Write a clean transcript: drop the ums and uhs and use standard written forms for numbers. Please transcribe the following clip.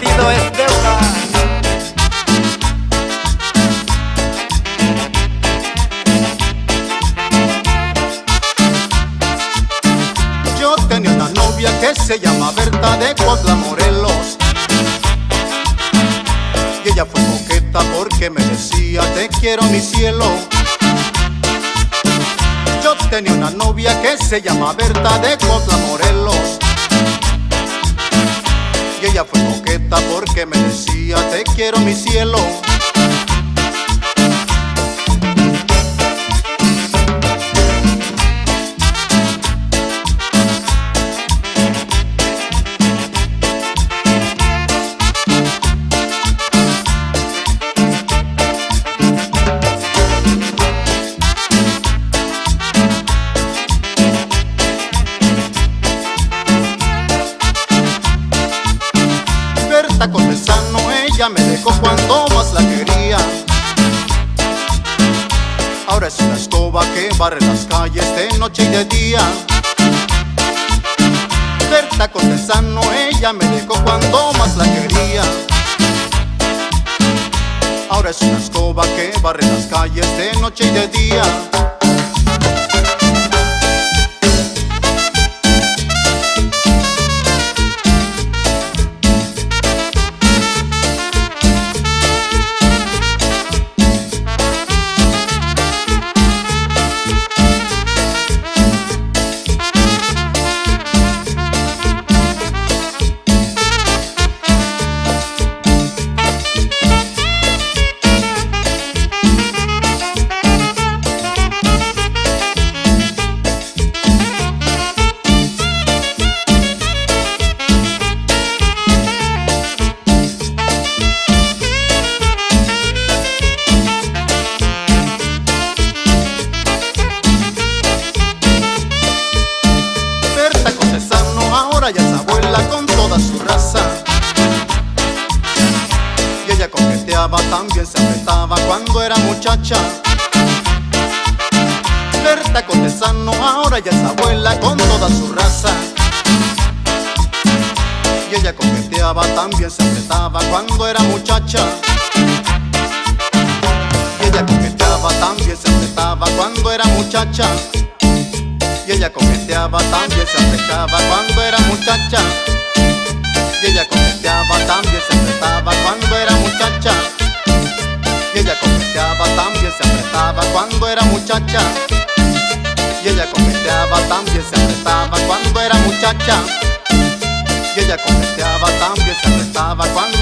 prometido es deuda. Yo tenía una novia que se llama Berta de Cuautla, Morelos, y ella fue coqueta porque me decía te quiero mi cielo. Yo tenía una novia que se llama Berta de Cuautla, Morelos, y ella fue coqueta porque me decía te quiero mi cielo. Berta Cortesano, ella me dejó cuando más la quería. Ahora es una escoba que barre las calles de noche y de día. Berta Cortesano, ella me dejó cuando más la quería. Ahora es una escoba que barre las calles de noche y de día. Ahora ya es abuela con toda su raza, y ella coqueteaba, también se apretaba cuando era muchacha. Berta Cortesano ahora ya es abuela con toda su raza, y ella coqueteaba, también se apretaba cuando era muchacha. Y ella coqueteaba, también se apretaba cuando era muchacha. Y ella coqueteaba, también se apretaba cuando era muchacha. Y ella coqueteaba, también se apretaba cuando era muchacha. Y ella coqueteaba, también se apretaba cuando era muchacha. Y ella coqueteaba, también se apretaba cuando era muchacha. Y ella coqueteaba, también se apretaba cuando